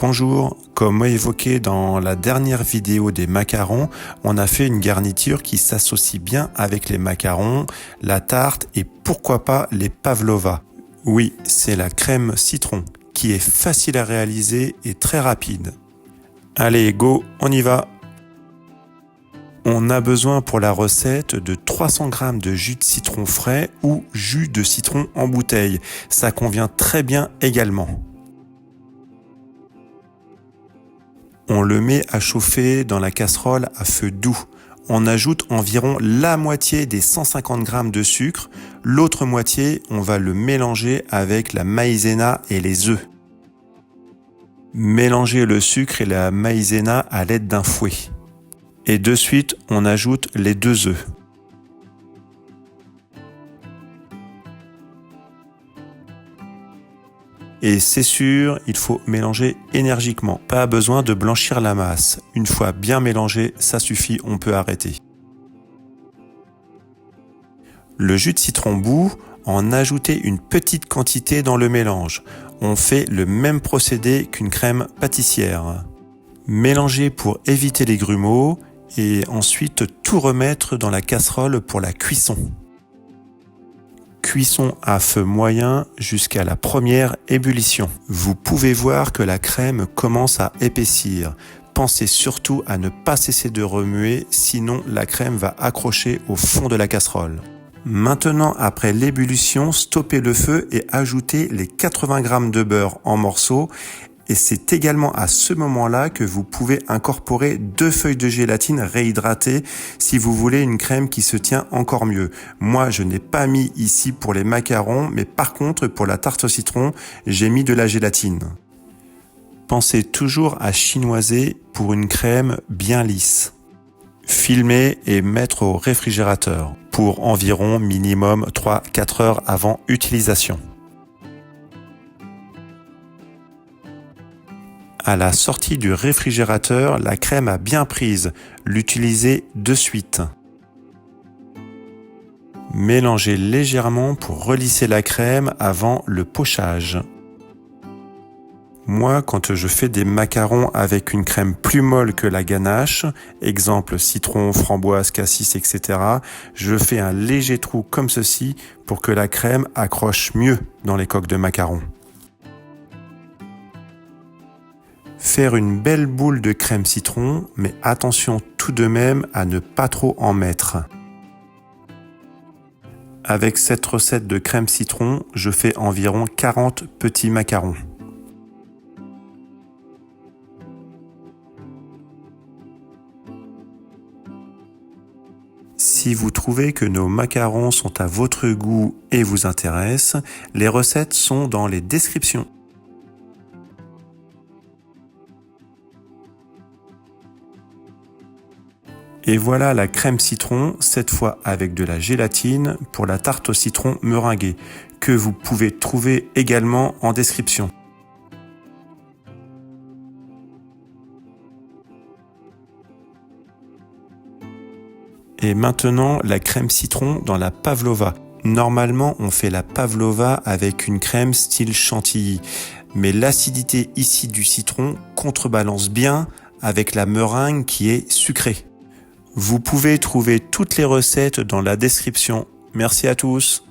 Bonjour, comme évoqué dans la dernière vidéo des macarons, on a fait une garniture qui s'associe bien avec les macarons, la tarte et pourquoi pas les pavlova. Oui, c'est la crème citron qui est facile à réaliser et très rapide. Allez, go, on y va! On a besoin pour la recette de 300 g de jus de citron frais ou jus de citron en bouteille. Ça convient très bien également. On le met à chauffer dans la casserole à feu doux. On ajoute environ la moitié des 150 g de sucre. L'autre moitié, on va le mélanger avec la maïzena et les œufs. Mélangez le sucre et la maïzena à l'aide d'un fouet. Et de suite, on ajoute les 2 œufs. Et c'est sûr, il faut mélanger énergiquement. Pas besoin de blanchir la masse. Une fois bien mélangé, ça suffit, on peut arrêter. Le jus de citron bout, en ajouter une petite quantité dans le mélange. On fait le même procédé qu'une crème pâtissière. Mélangez pour éviter les grumeaux et ensuite tout remettre dans la casserole pour la cuisson. Cuisson à feu moyen jusqu'à la première ébullition. Vous pouvez voir que la crème commence à épaissir. Pensez surtout à ne pas cesser de remuer, sinon la crème va accrocher au fond de la casserole. Maintenant, après l'ébullition, stoppez le feu et ajoutez les 80 g de beurre en morceaux. Et c'est également à ce moment-là que vous pouvez incorporer 2 feuilles de gélatine réhydratées si vous voulez une crème qui se tient encore mieux. Moi, je n'ai pas mis ici pour les macarons, mais par contre, pour la tarte au citron, j'ai mis de la gélatine. Pensez toujours à chinoiser pour une crème bien lisse. Filmer et mettre au réfrigérateur pour environ minimum 3-4 heures avant utilisation. À la sortie du réfrigérateur, la crème a bien prise. L'utilisez de suite. Mélangez légèrement pour relisser la crème avant le pochage. Moi, quand je fais des macarons avec une crème plus molle que la ganache, exemple citron, framboise, cassis, etc., je fais un léger trou comme ceci pour que la crème accroche mieux dans les coques de macarons. Faire une belle boule de crème citron, mais attention tout de même à ne pas trop en mettre. Avec cette recette de crème citron, je fais environ 40 petits macarons. Si vous trouvez que nos macarons sont à votre goût et vous intéressent, les recettes sont dans les descriptions. Et voilà la crème citron, cette fois avec de la gélatine pour la tarte au citron meringuée, que vous pouvez trouver également en description. Et maintenant, la crème citron dans la pavlova. Normalement, on fait la pavlova avec une crème style chantilly, mais l'acidité ici du citron contrebalance bien avec la meringue qui est sucrée. Vous pouvez trouver toutes les recettes dans la description. Merci à tous.